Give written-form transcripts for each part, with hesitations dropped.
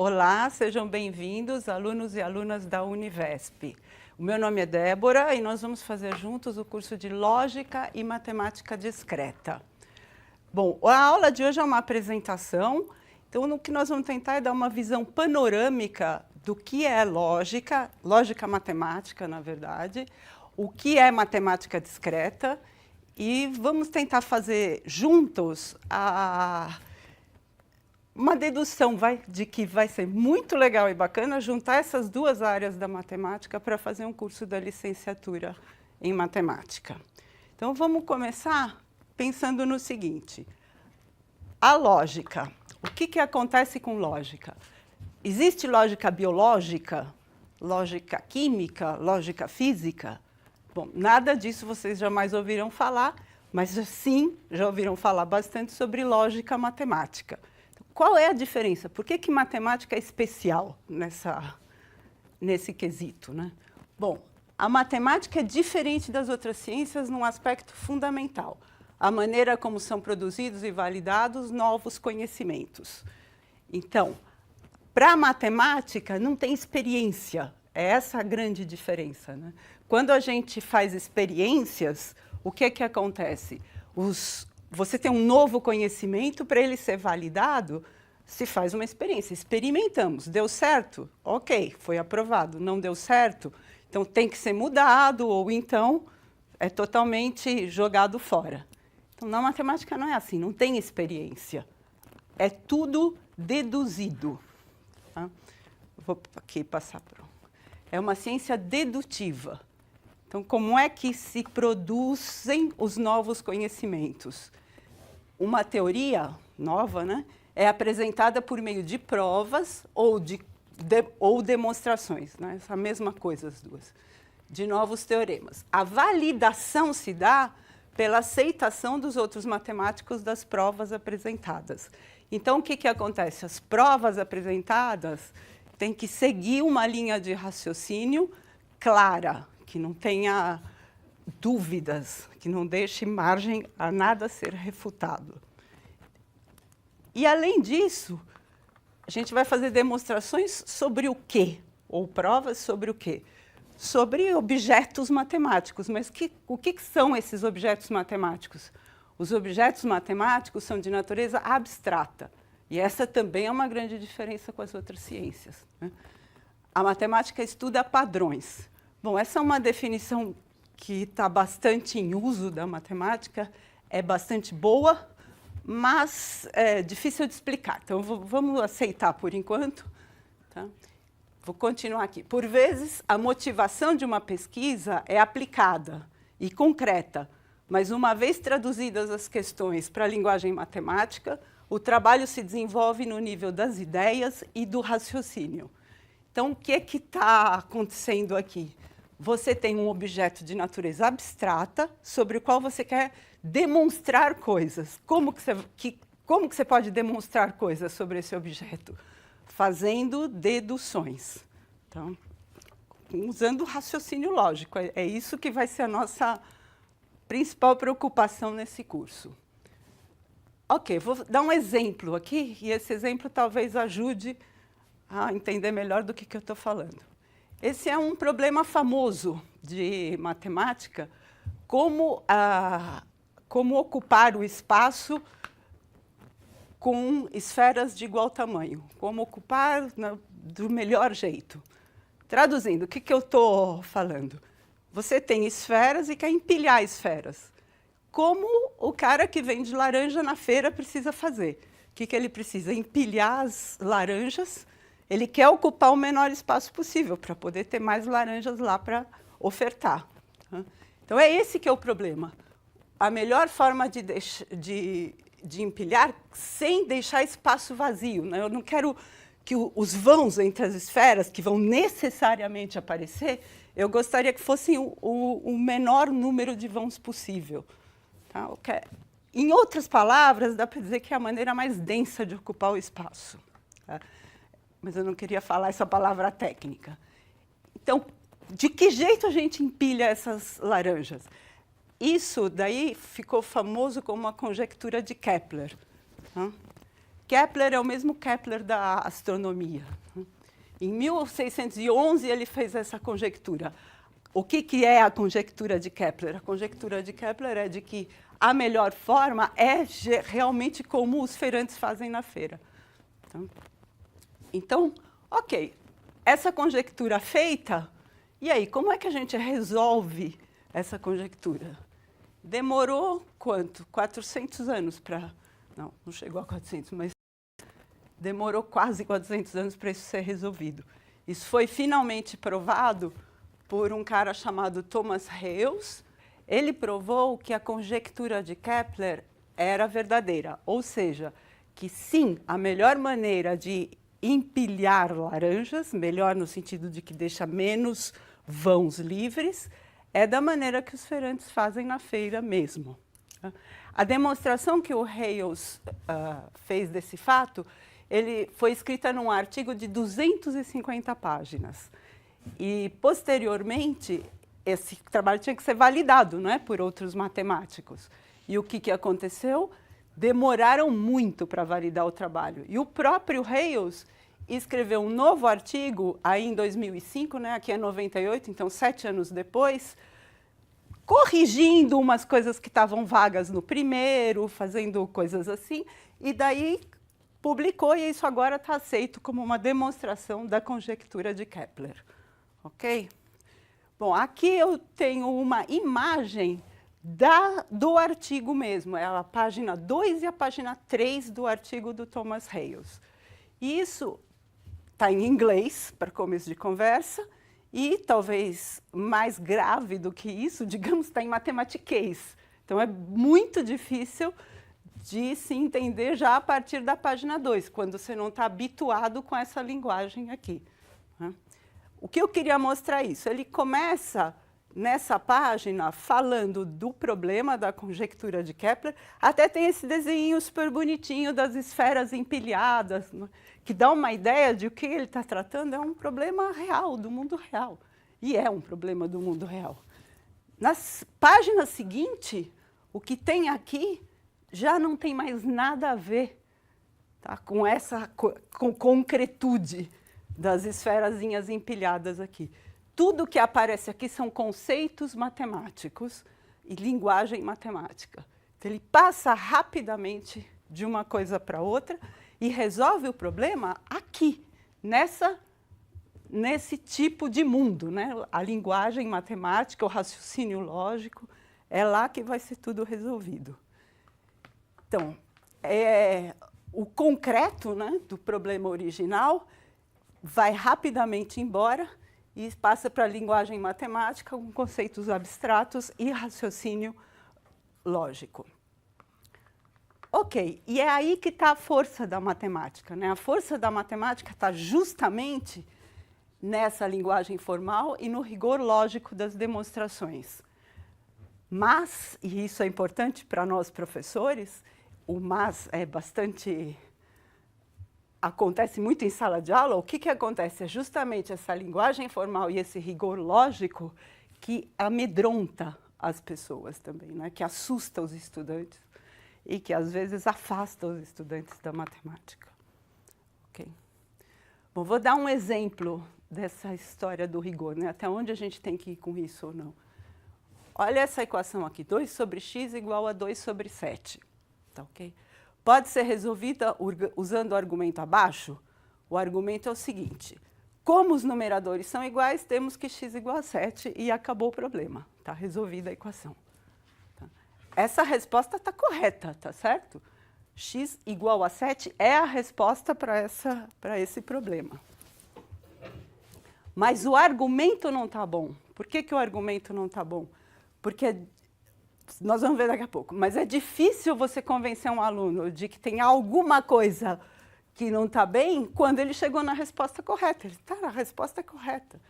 Olá, sejam bem-vindos, alunos e alunas da Univesp. O meu nome é Débora e nós vamos fazer juntos o curso de Lógica e Matemática Discreta. Bom, a aula de hoje é uma apresentação, então o que nós vamos tentar é dar uma visão panorâmica do que é lógica, lógica matemática, na verdade, o que é matemática discreta, e vamos tentar fazer juntos uma dedução de que vai ser muito legal e bacana juntar essas duas áreas da matemática para fazer um curso da licenciatura em matemática. Então, vamos começar pensando no seguinte. A lógica. O que acontece com lógica? Existe lógica biológica, lógica química, lógica física? Bom, nada disso vocês jamais ouviram falar, mas sim, já ouviram falar bastante sobre lógica matemática. Qual é a diferença? Por que matemática é especial nesse quesito, né? Bom, a matemática é diferente das outras ciências num aspecto fundamental. A maneira como são produzidos e validados novos conhecimentos. Então, para a matemática não tem experiência. É essa a grande diferença, né? Quando a gente faz experiências, o que acontece? Você tem um novo conhecimento, para ele ser validado, se faz uma experiência. Experimentamos, deu certo? Ok, foi aprovado. Não deu certo? Então tem que ser mudado, ou então é totalmente jogado fora. Então na matemática não é assim, não tem experiência. É tudo deduzido. Tá? Vou aqui passar para... É uma ciência dedutiva. Então, como é que se produzem os novos conhecimentos? Uma teoria nova, né, é apresentada por meio de provas ou demonstrações, né, essa mesma coisa as duas, de novos teoremas. A validação se dá pela aceitação dos outros matemáticos das provas apresentadas. Então, o que acontece? As provas apresentadas têm que seguir uma linha de raciocínio clara, que não tenha dúvidas, que não deixe margem a nada ser refutado. E, além disso, a gente vai fazer demonstrações sobre o quê? Ou provas sobre o quê? Sobre objetos matemáticos. Mas o que são esses objetos matemáticos? Os objetos matemáticos são de natureza abstrata. E essa também é uma grande diferença com as outras ciências, né? A matemática estuda padrões. Bom, essa é uma definição que está bastante em uso da matemática, é bastante boa, mas é difícil de explicar. Então, vamos aceitar por enquanto. Tá? Vou continuar aqui. Por vezes, a motivação de uma pesquisa é aplicada e concreta, mas uma vez traduzidas as questões para a linguagem matemática, o trabalho se desenvolve no nível das ideias e do raciocínio. Então, o que está acontecendo aqui? Você tem um objeto de natureza abstrata sobre o qual você quer demonstrar coisas. Como que você pode demonstrar coisas sobre esse objeto? Fazendo deduções. Então, usando o raciocínio lógico. É isso que vai ser a nossa principal preocupação nesse curso. Ok, vou dar um exemplo aqui, e esse exemplo talvez ajude a entender melhor do que eu estou falando. Esse é um problema famoso de matemática, como ocupar o espaço com esferas de igual tamanho, como ocupar do melhor jeito. Traduzindo, o que eu estou falando? Você tem esferas e quer empilhar esferas. Como o cara que vende laranja na feira precisa fazer? O que ele precisa? Empilhar as laranjas. Ele quer ocupar o menor espaço possível para poder ter mais laranjas lá para ofertar. Então, é esse que é o problema. A melhor forma de empilhar sem deixar espaço vazio, né? Eu não quero que os vãos entre as esferas, que vão necessariamente aparecer, eu gostaria que fossem o menor número de vãos possível. Tá? Em outras palavras, dá para dizer que é a maneira mais densa de ocupar o espaço. Tá? Mas eu não queria falar essa palavra técnica. Então, de que jeito a gente empilha essas laranjas? Isso daí ficou famoso como a conjectura de Kepler. Kepler é o mesmo Kepler da astronomia. Em 1611, ele fez essa conjectura. O que é a conjectura de Kepler? A conjectura de Kepler é de que a melhor forma é realmente como os feirantes fazem na feira. Então, ok, essa conjectura feita, e aí, como é que a gente resolve essa conjectura? Demorou quanto? 400 anos para... Não chegou a 400, mas demorou quase 400 anos para isso ser resolvido. Isso foi finalmente provado por um cara chamado Thomas Hales. Ele provou que a conjectura de Kepler era verdadeira, ou seja, que sim, a melhor maneira de empilhar laranjas, melhor no sentido de que deixa menos vãos livres, é da maneira que os feirantes fazem na feira mesmo. A demonstração que o Hales fez desse fato, ele foi escrita num artigo de 250 páginas. E, posteriormente, esse trabalho tinha que ser validado, não é, por outros matemáticos. E o que aconteceu? Demoraram muito para validar o trabalho. E o próprio Hales escreveu um novo artigo, aí em 2005, né, aqui é 98, então 7 anos depois, corrigindo umas coisas que estavam vagas no primeiro, fazendo coisas assim, e daí publicou, e isso agora está aceito como uma demonstração da conjectura de Kepler. Ok? Bom, aqui eu tenho uma imagem do artigo mesmo, é a página 2 e a página 3 do artigo do Thomas Hales. Isso está em inglês, para começo de conversa, e talvez mais grave do que isso, digamos, está em matematiquês. Então, é muito difícil de se entender já a partir da página 2, quando você não está habituado com essa linguagem aqui. O que eu queria mostrar isso? Ele começa nessa página falando do problema da conjectura de Kepler, até tem esse desenho super bonitinho das esferas empilhadas, que dá uma ideia de o que ele está tratando, é um problema real, do mundo real. E é um problema do mundo real. Na página seguinte, o que tem aqui já não tem mais nada a ver, tá, com essa concretude das esferazinhas empilhadas aqui. Tudo que aparece aqui são conceitos matemáticos e linguagem matemática. Então, ele passa rapidamente de uma coisa para outra e resolve o problema aqui, nesse tipo de mundo, né? A linguagem matemática, o raciocínio lógico, é lá que vai ser tudo resolvido. Então, o concreto, né, do problema original vai rapidamente embora e passa para a linguagem matemática com conceitos abstratos e raciocínio lógico. Ok, e é aí que está a força da matemática, né? A força da matemática está justamente nessa linguagem formal e no rigor lógico das demonstrações. Mas, e isso é importante para nós professores, o mas é bastante... acontece muito em sala de aula. O que acontece? É justamente essa linguagem formal e esse rigor lógico que amedronta as pessoas também, né? Que assusta os estudantes e que, às vezes, afasta os estudantes da matemática. Okay? Bom, vou dar um exemplo dessa história do rigor, né? Até onde a gente tem que ir com isso ou não. Olha essa equação aqui, 2 sobre x igual a 2 sobre 7. Tá, ok? Pode ser resolvida usando o argumento abaixo? O argumento é o seguinte: como os numeradores são iguais, temos que x igual a 7 e acabou o problema. Está resolvida a equação. Tá? Essa resposta está correta, tá certo? X igual a 7 é a resposta para esse problema. Mas o argumento não está bom. Por que o argumento não está bom? Porque nós vamos ver daqui a pouco, mas é difícil você convencer um aluno de que tem alguma coisa que não está bem quando ele chegou na resposta correta. Ele está, a resposta é correta.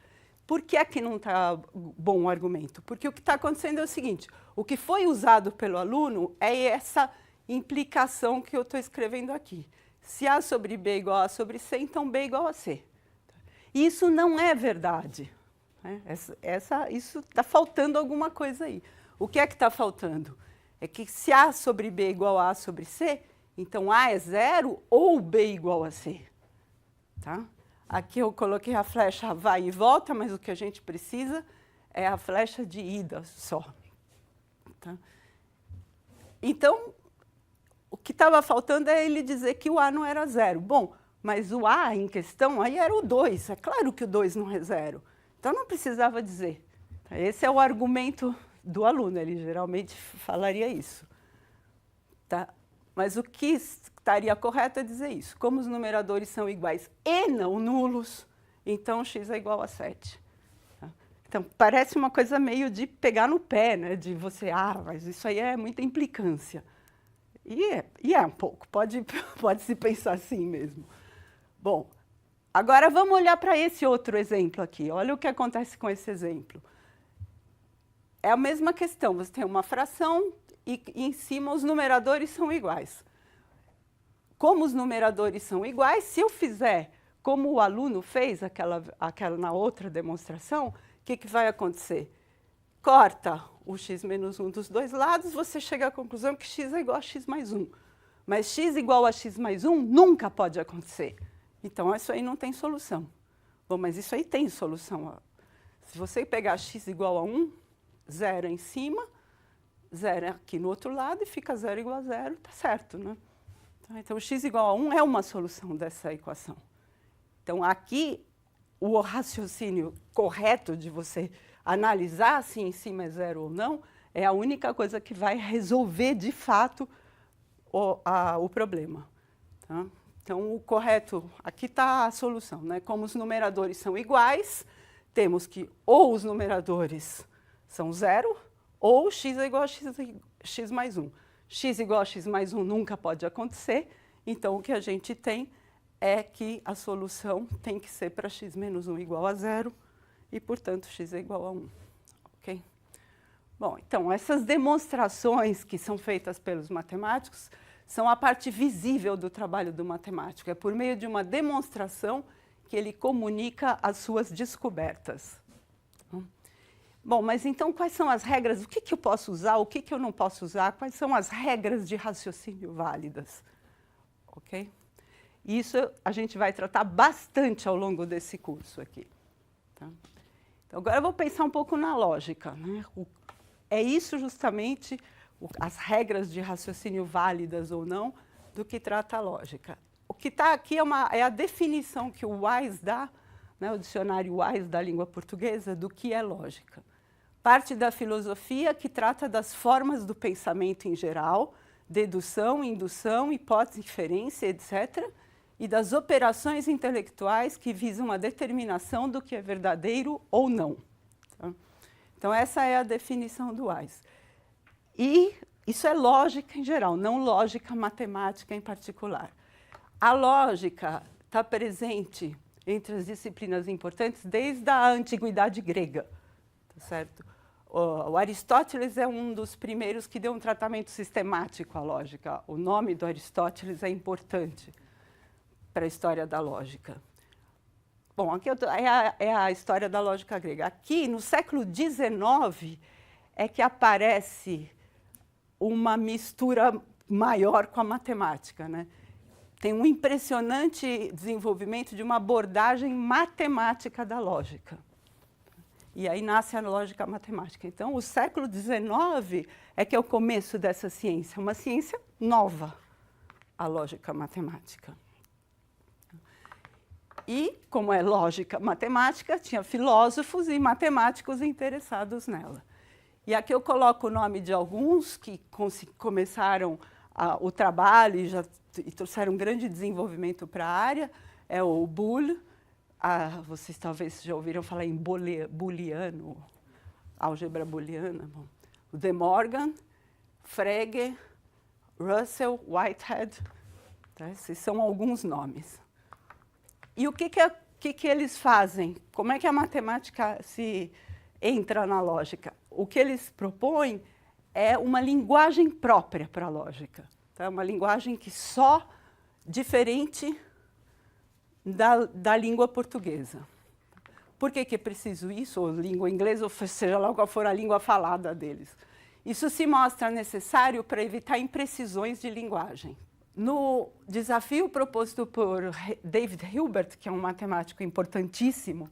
Por que é que não está bom o argumento? Porque o que está acontecendo é o seguinte: o que foi usado pelo aluno é essa implicação que eu estou escrevendo aqui. Se A sobre B é igual a A sobre C, então B é igual a C. Isso não é verdade. Né? Isso está faltando alguma coisa aí. O que é que está faltando? É que se A sobre B é igual a A sobre C, Então, A é 0 ou B igual a C. Tá? Aqui eu coloquei a flecha vai e volta, mas o que a gente precisa é a flecha de ida só. Tá? Então, o que estava faltando é ele dizer que o A não era 0. Bom, mas o A em questão aí era o 2. É claro que o 2 não é 0. Então, não precisava dizer. Esse é o argumento do aluno, ele geralmente falaria isso. Tá? Mas o que estaria correto é dizer isso. Como os numeradores são iguais e não nulos, então x é igual a 7. Tá? Então, parece uma coisa meio de pegar no pé, né? De você, mas isso aí é muita implicância. E é um pouco, pode-se pensar assim mesmo. Bom, agora vamos olhar para esse outro exemplo aqui. Olha o que acontece com esse exemplo. É a mesma questão, você tem uma fração e em cima os numeradores são iguais. Como os numeradores são iguais, se eu fizer como o aluno fez aquela na outra demonstração, o que vai acontecer? Corta o x menos 1 dos dois lados, você chega à conclusão que x é igual a x mais 1. Mas x igual a x mais 1 nunca pode acontecer. Então, isso aí não tem solução. Bom, mas isso aí tem solução. Se você pegar x igual a 1, 0 em cima, 0 aqui no outro lado, e fica 0 igual a 0, tá certo, né? Então, x igual a 1 é uma solução dessa equação. Então, aqui, o raciocínio correto de você analisar se em cima é 0 ou não, é a única coisa que vai resolver, de fato, o problema. Tá? Então, o correto, aqui está a solução, né? Como os numeradores são iguais, temos que ou os numeradores são 0, ou x é igual a x mais 1. X igual a x mais 1 nunca pode acontecer, então o que a gente tem é que a solução tem que ser para x menos 1 igual a 0, e, portanto, x é igual a 1. Ok? Bom, então, essas demonstrações que são feitas pelos matemáticos são a parte visível do trabalho do matemático. É por meio de uma demonstração que ele comunica as suas descobertas. Bom, mas então quais são as regras? O que eu posso usar? O que eu não posso usar? Quais são as regras de raciocínio válidas? Ok? Isso a gente vai tratar bastante ao longo desse curso aqui. Tá? Então, agora eu vou pensar um pouco na lógica. Né? É isso justamente, as regras de raciocínio válidas ou não, do que trata a lógica. O que está aqui é a definição que o Wise dá, né, o dicionário Wise da língua portuguesa, do que é lógica. Parte da filosofia que trata das formas do pensamento em geral, dedução, indução, hipótese, inferência, etc., e das operações intelectuais que visam a determinação do que é verdadeiro ou não. Tá? Então, essa é a definição do Wise. E isso é lógica em geral, não lógica matemática em particular. A lógica está presente entre as disciplinas importantes desde a antiguidade grega. Tá certo? O Aristóteles é um dos primeiros que deu um tratamento sistemático à lógica. O nome do Aristóteles é importante para a história da lógica. Bom, aqui é a história da lógica grega. Aqui, no século XIX, é que aparece uma mistura maior com a matemática, né? Tem um impressionante desenvolvimento de uma abordagem matemática da lógica. E aí nasce a lógica matemática. Então, o século XIX é que é o começo dessa ciência, uma ciência nova, a lógica matemática. E, como é lógica matemática, tinha filósofos e matemáticos interessados nela. E aqui eu coloco o nome de alguns que começaram o trabalho e trouxeram um grande desenvolvimento para a área. É o Boole, vocês talvez já ouviram falar em booleano, álgebra booleana. Bom, o De Morgan, Frege, Russell, Whitehead. Tá? Esses são alguns nomes. E o que eles fazem? Como é que a matemática entra na lógica? O que eles propõem é uma linguagem própria para a lógica. Tá? Uma linguagem que só diferente da língua portuguesa. Por que é preciso isso? Ou língua inglesa, ou seja lá qual for a língua falada deles. Isso se mostra necessário para evitar imprecisões de linguagem. No desafio proposto por David Hilbert, que é um matemático importantíssimo,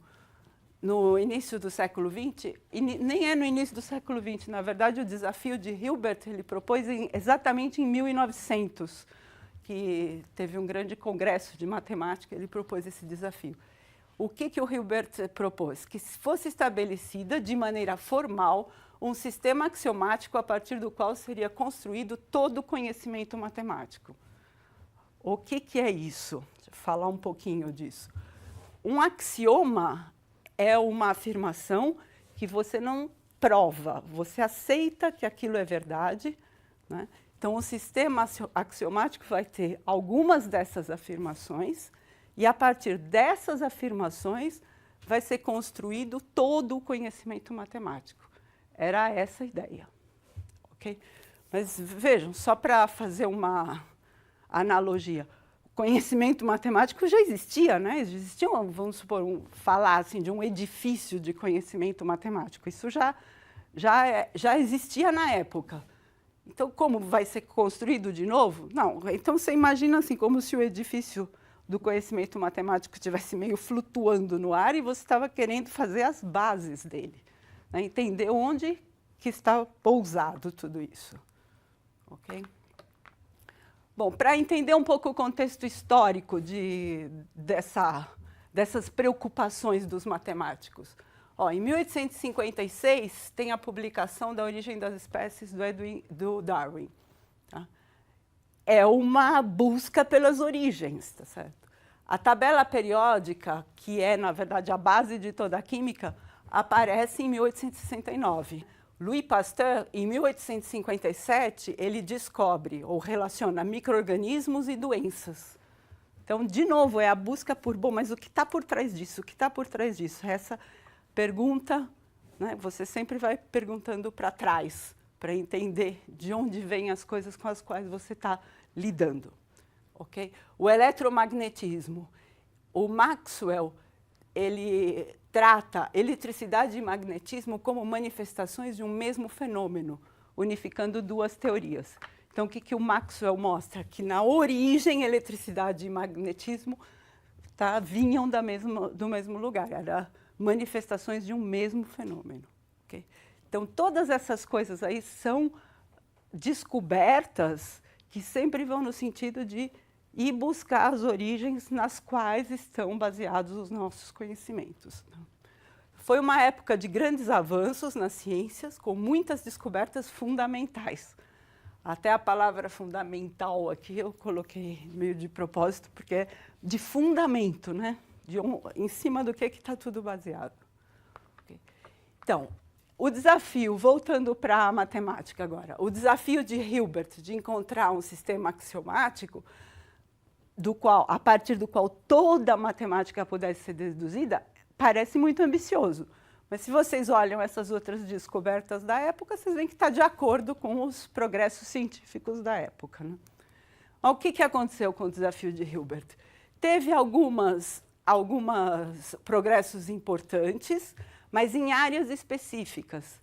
no início do século XX, e nem é no início do século XX, na verdade, o desafio de Hilbert ele propôs exatamente em 1900, que teve um grande congresso de matemática, ele propôs esse desafio. O que o Hilbert propôs? Que fosse estabelecida de maneira formal um sistema axiomático a partir do qual seria construído todo o conhecimento matemático. O que é isso? Deixa eu falar um pouquinho disso. Um axioma é uma afirmação que você não prova, você aceita que aquilo é verdade, né? Então, o sistema axiomático vai ter algumas dessas afirmações e, a partir dessas afirmações, vai ser construído todo o conhecimento matemático. Era essa a ideia. Okay? Mas, vejam, só para fazer uma analogia, o conhecimento matemático já existia, né? Existia, vamos supor, falar assim, de um edifício de conhecimento matemático. Isso já existia na época. Então, como vai ser construído de novo? Não. Então, você imagina assim, como se o edifício do conhecimento matemático estivesse meio flutuando no ar e você estava querendo fazer as bases dele, né? Entender onde que está pousado tudo isso. Ok? Bom, para entender um pouco o contexto histórico dessas preocupações dos matemáticos, em 1856, tem a publicação da Origem das Espécies do Darwin. Tá? É uma busca pelas origens, tá certo? A tabela periódica, que é, na verdade, a base de toda a química, aparece em 1869. Louis Pasteur, em 1857, ele descobre ou relaciona micro-organismos e doenças. Então, de novo, é a busca por, bom, mas o que está por trás disso? O que está por trás disso? Essa pergunta, né, você sempre vai perguntando para trás, para entender de onde vêm as coisas com as quais você está lidando. Okay? O eletromagnetismo. O Maxwell, ele trata eletricidade e magnetismo como manifestações de um mesmo fenômeno, unificando duas teorias. Então, o que o Maxwell mostra? Que, na origem, eletricidade e magnetismo vinham do mesmo lugar, eram manifestações de um mesmo fenômeno. Okay? Então, todas essas coisas aí são descobertas que sempre vão no sentido de ir buscar as origens nas quais estão baseados os nossos conhecimentos. Foi uma época de grandes avanços nas ciências, com muitas descobertas fundamentais. Até a palavra fundamental aqui eu coloquei meio de propósito, porque é de fundamento, né? Em cima do que está tudo baseado. Okay. Então, o desafio, voltando para a matemática agora, o desafio de Hilbert de encontrar um sistema axiomático a partir do qual toda a matemática pudesse ser deduzida, parece muito ambicioso. Mas se vocês olham essas outras descobertas da época, vocês veem que está de acordo com os progressos científicos da época. Né? O que aconteceu com o desafio de Hilbert? Teve alguns progressos importantes, mas em áreas específicas.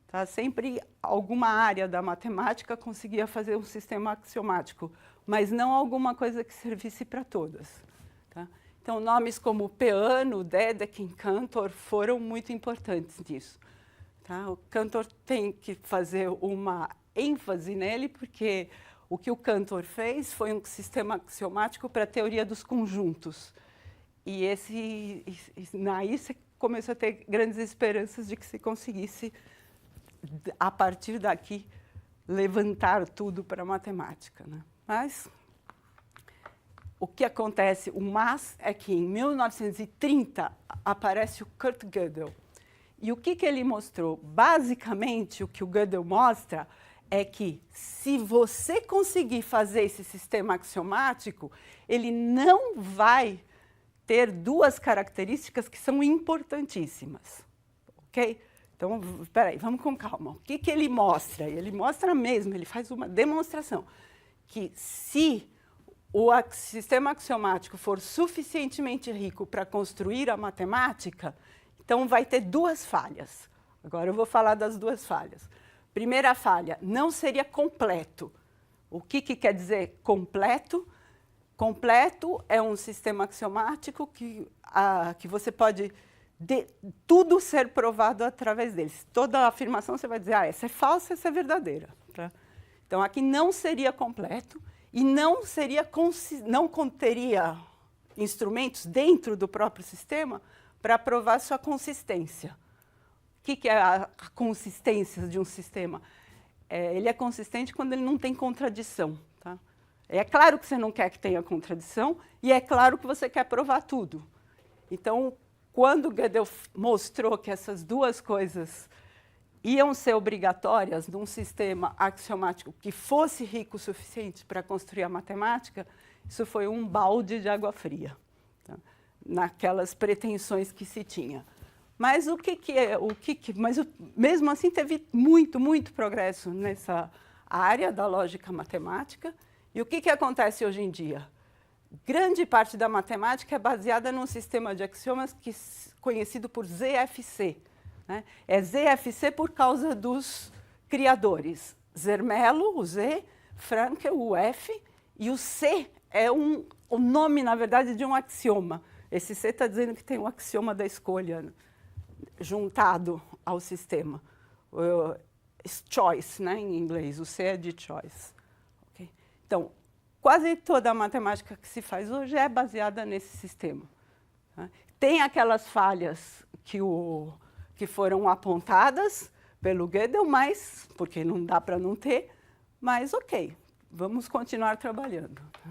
Tá? Sempre alguma área da matemática conseguia fazer um sistema axiomático, mas não alguma coisa que servisse para todas. Tá? Então, nomes como Peano, Dedekind, Cantor foram muito importantes nisso. Tá? O Cantor tem que fazer uma ênfase nele, porque o que o Cantor fez foi um sistema axiomático para a teoria dos conjuntos. E aí você começou a ter grandes esperanças de que se conseguisse, a partir daqui, levantar tudo para a matemática. Né? Mas o que acontece, o mas, é que em 1930 aparece o Kurt Gödel. E o que ele mostrou? Basicamente, o que o Gödel mostra é que, se você conseguir fazer esse sistema axiomático, ele não vai ter duas características que são importantíssimas. Ok? Então, espera aí, vamos com calma. O que ele mostra? Ele mostra mesmo, ele faz uma demonstração que, se o sistema axiomático for suficientemente rico para construir a matemática, então vai ter duas falhas. Agora eu vou falar das duas falhas. Primeira falha, não seria completo. O que quer dizer completo? Completo é um sistema axiomático que você pode tudo ser provado através deles. Toda afirmação você vai dizer, essa é falsa, essa é verdadeira. Tá? Então, aqui não seria completo e não conteria instrumentos dentro do próprio sistema para provar sua consistência. O que é a consistência de um sistema? Ele é consistente quando ele não tem contradição. Tá? É claro que você não quer que tenha contradição e é claro que você quer provar tudo. Então, quando Gödel mostrou que essas duas coisas iam ser obrigatórias num sistema axiomático que fosse rico o suficiente para construir a matemática, isso foi um balde de água fria, tá? Naquelas pretensões que se tinha. Mas mesmo assim teve muito progresso nessa área da lógica matemática. E o que acontece hoje em dia? Grande parte da matemática é baseada num sistema de axiomas conhecido por ZFC. Né? É ZFC por causa dos criadores. Zermelo, o Z, Frankel, o F, e o C é o nome, na verdade, de um axioma. Esse C está dizendo que tem um axioma da escolha juntado ao sistema. Choice, né, em inglês, o C é de choice. Okay? Então, quase toda a matemática que se faz hoje é baseada nesse sistema. Tá? Tem aquelas falhas que foram apontadas pelo Gödel, mas, porque não dá para não ter, mas ok, vamos continuar trabalhando. Tá?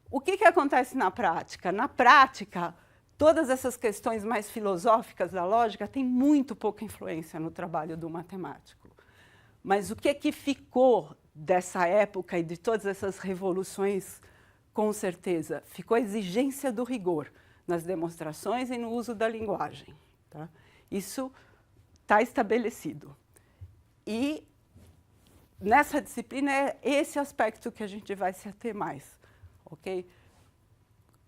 O que acontece na prática? Na prática, todas essas questões mais filosóficas da lógica têm muito pouca influência no trabalho do matemático. Mas o que ficou dessa época e de todas essas revoluções, com certeza, ficou a exigência do rigor nas demonstrações e no uso da linguagem. Tá? Isso está estabelecido. E nessa disciplina é esse aspecto que a gente vai se ater mais. Okay?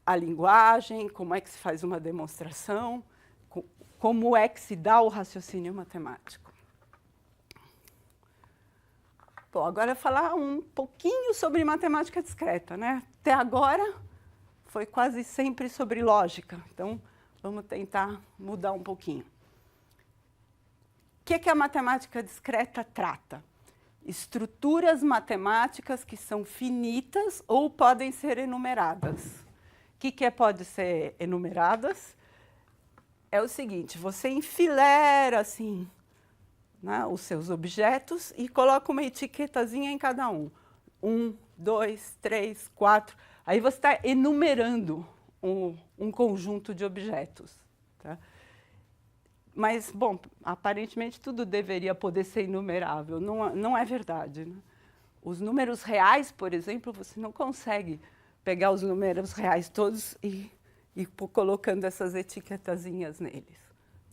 A linguagem, como é que se faz uma demonstração, como é que se dá o raciocínio matemático. Bom, agora eu vou falar um pouquinho sobre matemática discreta. Né? Até agora foi quase sempre sobre lógica, então vamos tentar mudar um pouquinho. O que a matemática discreta trata? Estruturas matemáticas que são finitas ou podem ser enumeradas. O que pode ser enumeradas? É o seguinte, você enfileira assim, né, os seus objetos e coloca uma etiquetazinha em cada um. 1, 2, 3, 4. Aí você está enumerando um conjunto de objetos. Tá? Mas, bom, aparentemente tudo deveria poder ser enumerável. Não é verdade. Né? Os números reais, por exemplo, você não consegue pegar os números reais todos e colocando essas etiquetazinhas neles.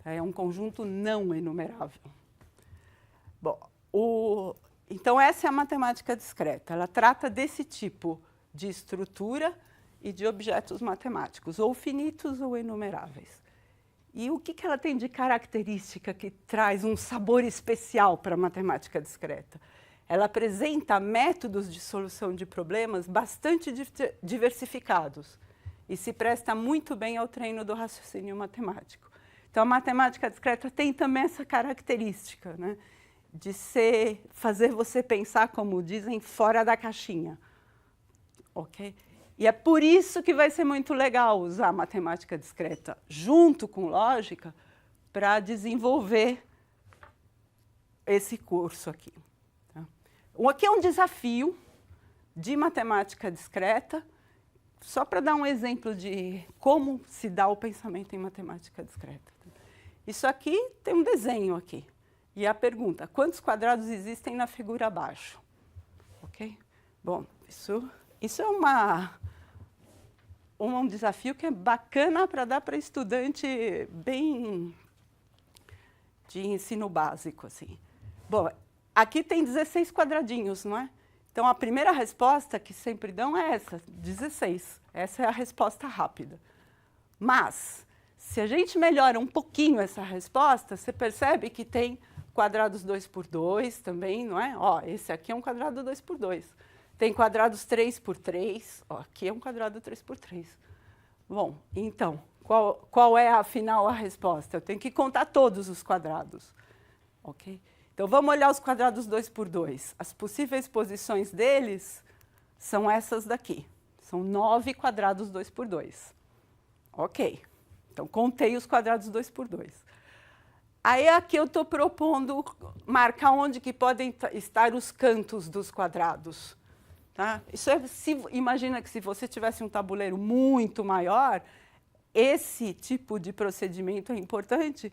Tá? É um conjunto não enumerável. Bom, então essa é a matemática discreta. Ela trata desse tipo de estrutura e de objetos matemáticos, ou finitos ou enumeráveis. E o que ela tem de característica que traz um sabor especial para a matemática discreta? Ela apresenta métodos de solução de problemas bastante diversificados e se presta muito bem ao treino do raciocínio matemático. Então, a matemática discreta tem também essa característica, né, de fazer você pensar, como dizem, fora da caixinha. Okay? E é por isso que vai ser muito legal usar a matemática discreta junto com lógica para desenvolver esse curso aqui. Tá? Aqui é um desafio de matemática discreta, só para dar um exemplo de como se dá o pensamento em matemática discreta. Isso aqui tem um desenho aqui. E a pergunta, quantos quadrados existem na figura abaixo? Ok? Bom, isso é um desafio que é bacana para dar para estudante bem de ensino básico. Assim. Bom, aqui tem 16 quadradinhos, não é? Então, a primeira resposta que sempre dão é essa, 16. Essa é a resposta rápida. Mas, se a gente melhora um pouquinho essa resposta, você percebe que tem quadrados 2 por 2 também, não é? Ó, esse aqui é um quadrado 2 por 2. Tem quadrados 3 por 3. Ó, aqui é um quadrado 3 por 3. Bom, então, qual é, afinal, a resposta? Eu tenho que contar todos os quadrados. Ok? Então, vamos olhar os quadrados 2 por 2. As possíveis posições deles são essas daqui. São 9 quadrados 2 por 2. Ok. Então, contei os quadrados 2 por 2. Aí, aqui eu estou propondo marcar onde que podem estar os cantos dos quadrados. Tá? Imagina que se você tivesse um tabuleiro muito maior, esse tipo de procedimento é importante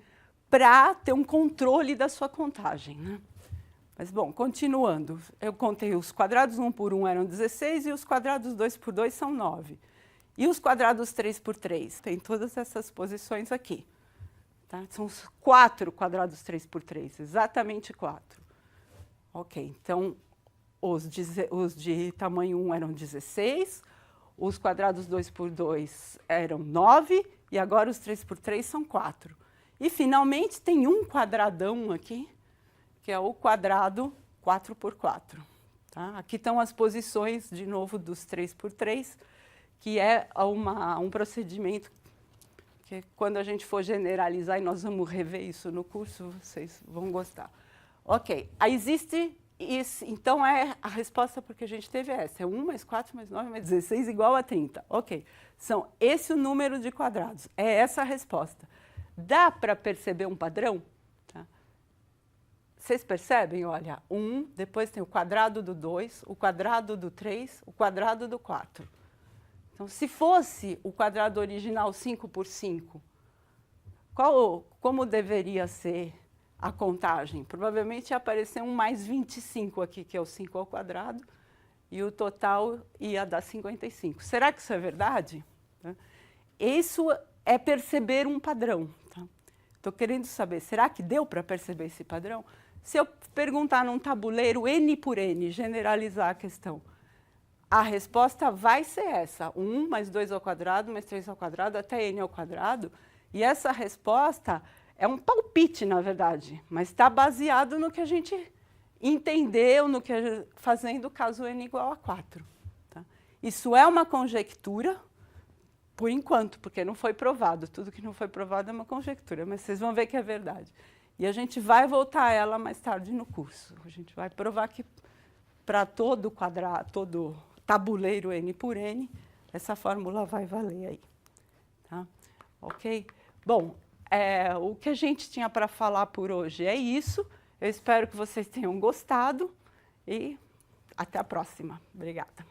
para ter um controle da sua contagem. Né? Mas, bom, continuando. Eu contei os quadrados 1 por 1 eram 16 e os quadrados 2 por 2 são 9. E os quadrados 3 por 3? Tem todas essas posições aqui. Tá? São os 4 quadrados 3 por 3, exatamente 4. Ok, então, os de tamanho 1 eram 16, os quadrados 2 por 2 eram 9, e agora os 3 por 3 são 4. E, finalmente, tem um quadradão aqui, que é o quadrado 4 por 4. Tá? Aqui estão as posições, de novo, dos 3 por 3, que é um procedimento que, quando a gente for generalizar, e nós vamos rever isso no curso, vocês vão gostar. Ok, aí existe isso. Então, a resposta porque a gente teve essa. É 1 mais 4 mais 9 mais 16 igual a 30. Ok, são esse o número de quadrados. É essa a resposta. Dá para perceber um padrão? Tá? Vocês percebem? Olha, 1, depois tem o quadrado do 2, o quadrado do 3, o quadrado do 4. Então, se fosse o quadrado original 5 por 5, como deveria ser a contagem? Provavelmente ia aparecer um mais 25 aqui, que é o 5 ao quadrado, e o total ia dar 55. Será que isso é verdade? Isso é perceber um padrão. Estou querendo saber, será que deu para perceber esse padrão? Se eu perguntar num tabuleiro N por N, generalizar a questão, a resposta vai ser essa, 1 mais 2 ao quadrado, mais 3 ao quadrado, até N ao quadrado. E essa resposta é um palpite, na verdade, mas está baseado no que a gente entendeu, no que fazendo o caso N igual a 4. Tá? Isso é uma conjectura, por enquanto, porque não foi provado. Tudo que não foi provado é uma conjectura, mas vocês vão ver que é verdade. E a gente vai voltar a ela mais tarde no curso. A gente vai provar que para todo tabuleiro N por N, essa fórmula vai valer aí. Tá? Ok? Bom, o que a gente tinha para falar por hoje é isso. Eu espero que vocês tenham gostado e até a próxima. Obrigada.